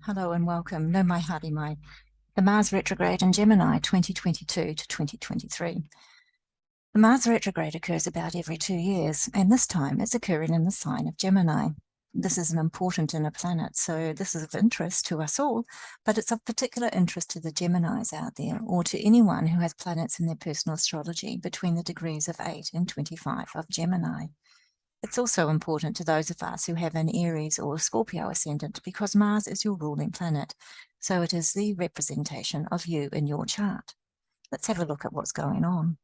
Hello and welcome. No mai haere mai. The Mars retrograde in Gemini 2022 to 2023. The Mars retrograde occurs about every 2 years, and this time it's occurring in the sign of Gemini. This is an important inner planet, so this is of interest to us all, but it's of particular interest to the Geminis out there, or to anyone who has planets in their personal astrology between the degrees of 8 and 25 of Gemini. It's also important to those of us who have an Aries or Scorpio ascendant because Mars is your ruling planet, so it is the representation of you in your chart. Let's have a look at what's going on.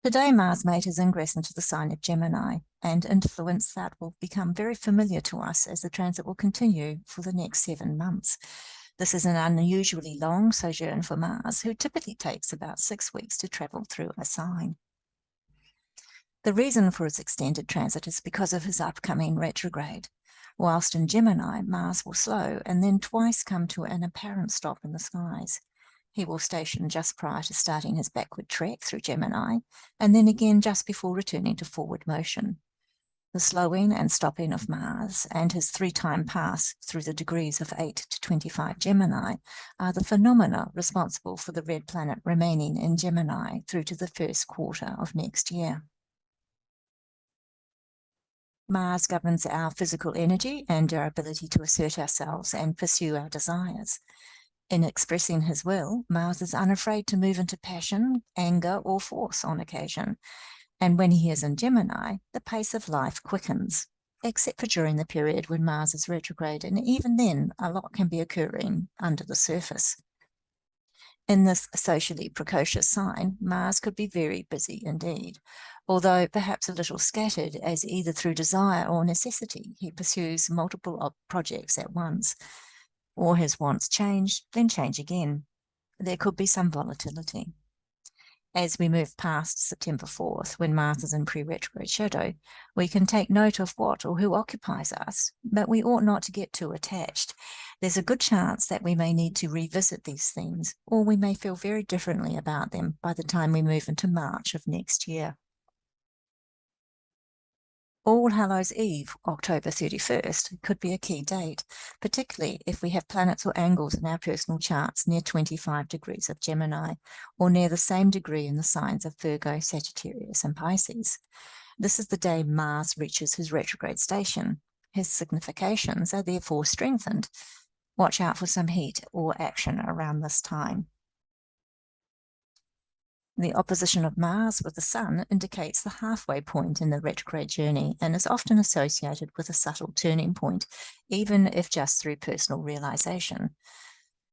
Today, Mars made his ingress into the sign of Gemini, and influence that will become very familiar to us as the transit will continue for the next 7 months. This is an unusually long sojourn for Mars, who typically takes about 6 weeks to travel through a sign. The reason for his extended transit is because of his upcoming retrograde. Whilst in Gemini, Mars will slow and then twice come to an apparent stop in the skies. He will station just prior to starting his backward trek through Gemini, and then again just before returning to forward motion. The slowing and stopping of Mars and his 3-time pass through the degrees of 8 to 25 Gemini are the phenomena responsible for the red planet remaining in Gemini through to the first quarter of next year. Mars governs our physical energy and our ability to assert ourselves and pursue our desires. In expressing his will, Mars is unafraid to move into passion, anger, or force on occasion. And when he is in Gemini, the pace of life quickens, except for during the period when Mars is retrograde, and even then, a lot can be occurring under the surface. In this socially precocious sign, Mars could be very busy indeed, although perhaps a little scattered, as either through desire or necessity he pursues multiple projects at once, or his wants change, then change again. There could be some volatility. As we move past September 4th, when Mars is in pre-retrograde shadow, we can take note of what or who occupies us, but we ought not to get too attached. There's a good chance that we may need to revisit these themes, or we may feel very differently about them by the time we move into March of next year. All Hallows Eve, October 31st, could be a key date, particularly if we have planets or angles in our personal charts near 25 degrees of Gemini, or near the same degree in the signs of Virgo, Sagittarius, and Pisces. This is the day Mars reaches his retrograde station. His significations are therefore strengthened. Watch out for some heat or action around this time. The opposition of Mars with the Sun indicates the halfway point in the retrograde journey and is often associated with a subtle turning point, even if just through personal realization.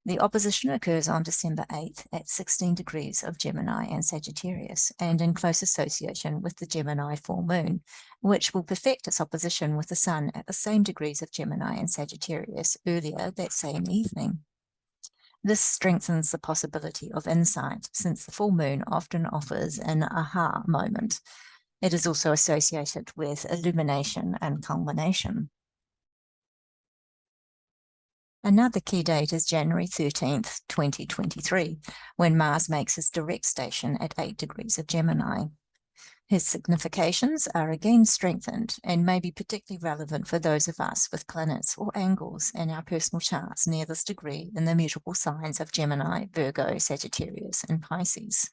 The opposition occurs on December 8th at 16 degrees of Gemini and Sagittarius, and in close association with the Gemini full moon, which will perfect its opposition with the Sun at the same degrees of Gemini and Sagittarius earlier that same evening. This strengthens the possibility of insight, since the full moon often offers an aha moment. It is also associated with illumination and culmination. Another key date is January 13th, 2023, when Mars makes his direct station at 8 degrees of Gemini. His significations are again strengthened and may be particularly relevant for those of us with planets or angles in our personal charts near this degree in the mutable signs of Gemini, Virgo, Sagittarius, and Pisces.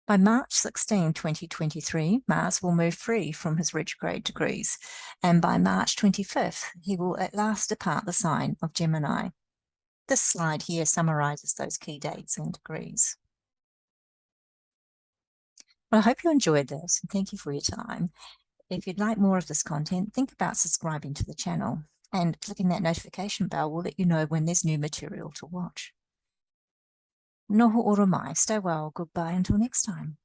By March 16, 2023, Mars will move free from his retrograde degrees, and by March 25th, he will at last depart the sign of Gemini. This slide here summarizes those key dates and degrees. Well, I hope you enjoyed this, and thank you for your time. If you'd like more of this content, think about subscribing to the channel, and clicking that notification bell will let you know when there's new material to watch. Noho oro mai. Stay well. Goodbye until next time.